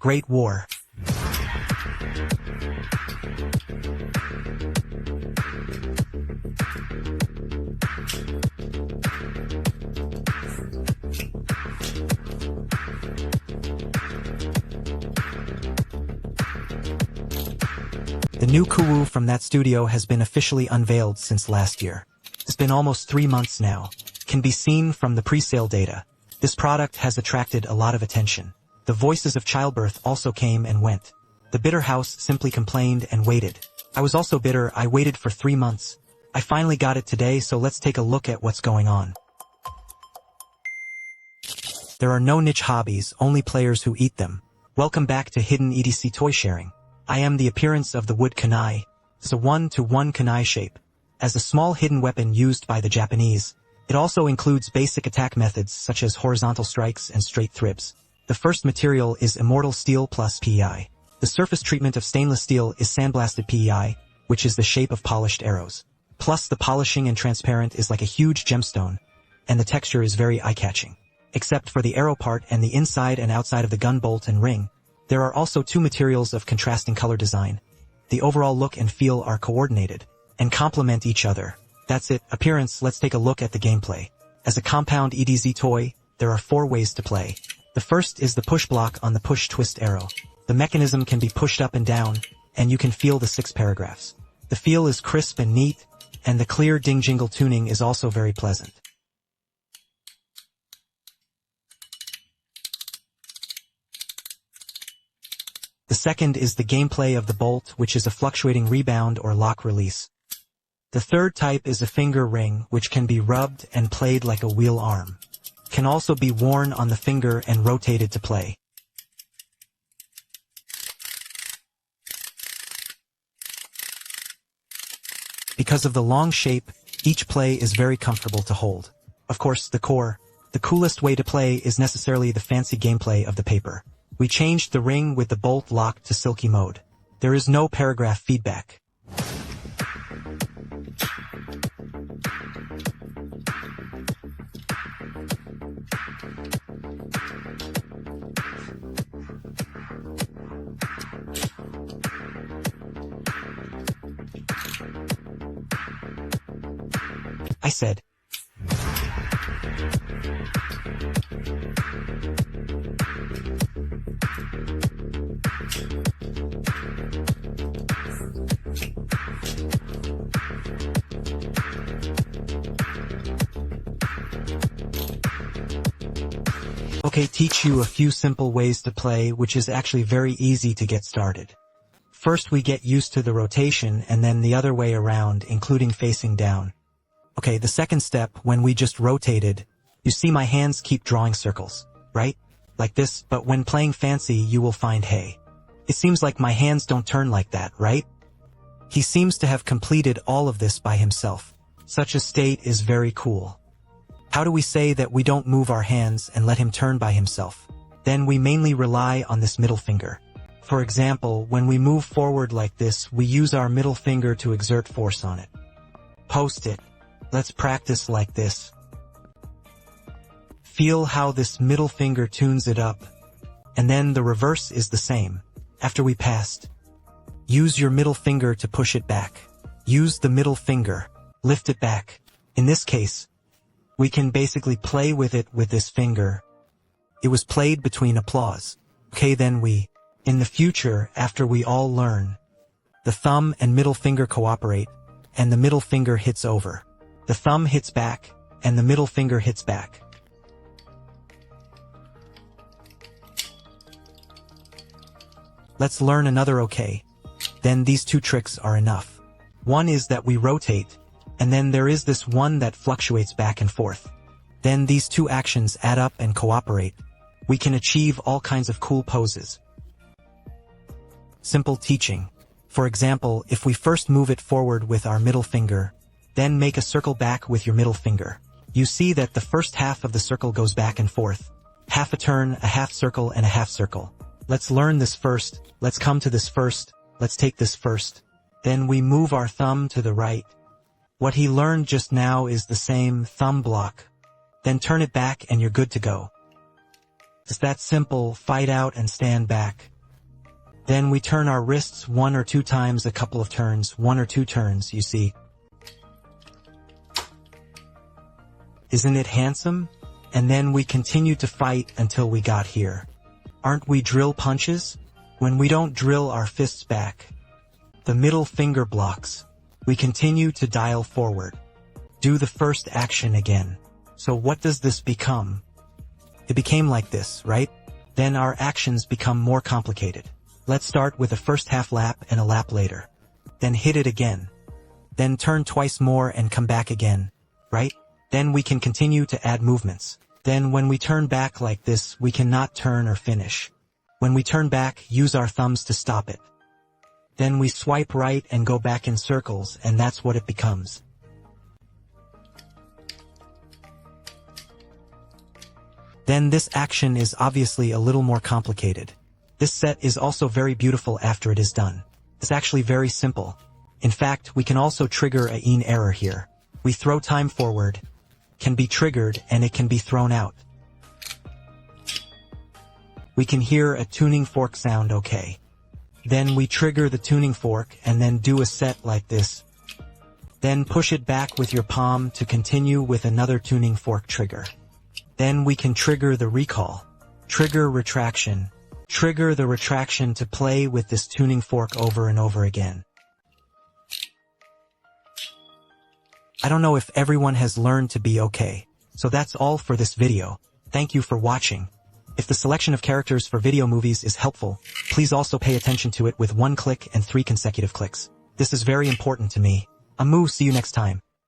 Great War. The new Kuwu from that studio has been officially unveiled since last year. It's been almost 3 months now. Can be seen from the pre-sale data. This product has attracted a lot of attention. The voices of childbirth also came and went. The bitter house simply complained and waited. I was also bitter. I waited for 3 months. I finally got it today, so let's take a look at what's going on. There are no niche hobbies, only players who eat them. Welcome back to Hidden EDC Toy Sharing. I am the appearance of the wood kunai. It's a 1-to-1 kunai shape. As a small hidden weapon used by the Japanese, it also includes basic attack methods such as horizontal strikes and straight thribs. The first material is immortal steel plus PEI. The surface treatment of stainless steel is sandblasted PEI, which is the shape of polished arrows. Plus the polishing and transparent is like a huge gemstone, and the texture is very eye-catching. Except for the arrow part and the inside and outside of the gun bolt and ring, there are also 2 materials of contrasting color design. The overall look and feel are coordinated and complement each other. That's it. Appearance. Let's take a look at the gameplay. As a compound EDZ toy, there are 4 ways to play. The first is the push block on the push twist arrow. The mechanism can be pushed up and down, and you can feel the 6 paragraphs. The feel is crisp and neat, and the clear ding-jingle tuning is also very pleasant. The second is the gameplay of the bolt, which is a fluctuating rebound or lock release. The third type is a finger ring, which can be rubbed and played like a wheel arm. Can also be worn on the finger and rotated to play. Because of the long shape, each play is very comfortable to hold. Of course, the coolest way to play is necessarily the fancy gameplay of the paper. We changed the ring with the bolt lock to silky mode. There is no paragraph feedback. I said. Okay, teach you a few simple ways to play, which is actually very easy to get started. First we get used to the rotation and then the other way around, including facing down. Okay, the second step, when we just rotated, you see my hands keep drawing circles, right? Like this, but when playing fancy you will find, hey, it seems like my hands don't turn like that, right? He seems to have completed all of this by himself. Such a state is very cool. How do we say that we don't move our hands and let him turn by himself? Then we mainly rely on this middle finger. For example, when we move forward like this, we use our middle finger to exert force on it. Post it. Let's practice like this. Feel how this middle finger tunes it up. And then the reverse is the same. After we passed, use your middle finger to push it back. Use the middle finger. Lift it back. In this case, we can basically play with it with this finger. It was played between applause. Okay, then in the future, after we all learn, the thumb and middle finger cooperate, and the middle finger hits over. The thumb hits back, and the middle finger hits back. Let's learn another, okay? Then these 2 tricks are enough. One is that we rotate, and then there is this one that fluctuates back and forth. Then these 2 actions add up and cooperate. We can achieve all kinds of cool poses. Simple teaching. For example, if we first move it forward with our middle finger, then make a circle back with your middle finger. You see that the first half of the circle goes back and forth. Half a turn, a half circle, and a half circle. Let's learn this first. Let's come to this first. Let's take this first. Then we move our thumb to the right. What he learned just now is the same thumb block. Then turn it back and you're good to go. It's that simple. Fight out and stand back. Then we turn our wrists 1 or 2 times, a couple of turns, 1 or 2 turns, you see. Isn't it handsome? And then we continue to fight until we got here. Aren't we drill punches? When we don't drill our fists back, the middle finger blocks, we continue to dial forward. Do the first action again. So what does this become? It became like this, right? Then our actions become more complicated. Let's start with a first half lap and a lap later. Then hit it again. Then turn twice more and come back again, right? Then we can continue to add movements. Then when we turn back like this, we cannot turn or finish. When we turn back, use our thumbs to stop it. Then we swipe right and go back in circles, and that's what it becomes. Then this action is obviously a little more complicated. This set is also very beautiful after it is done. It's actually very simple. In fact, we can also trigger a in error here. We throw time forward, can be triggered, and it can be thrown out. We can hear a tuning fork sound okay. Then we trigger the tuning fork and then do a set like this. Then push it back with your palm to continue with another tuning fork trigger. Then we can trigger the recall. Trigger retraction. Trigger the retraction to play with this tuning fork over and over again. I don't know if everyone has learned to be okay. So that's all for this video. Thank you for watching. If the selection of characters for video movies is helpful, please also pay attention to it with 1 click and 3 consecutive clicks. This is very important to me. Amu, see you next time.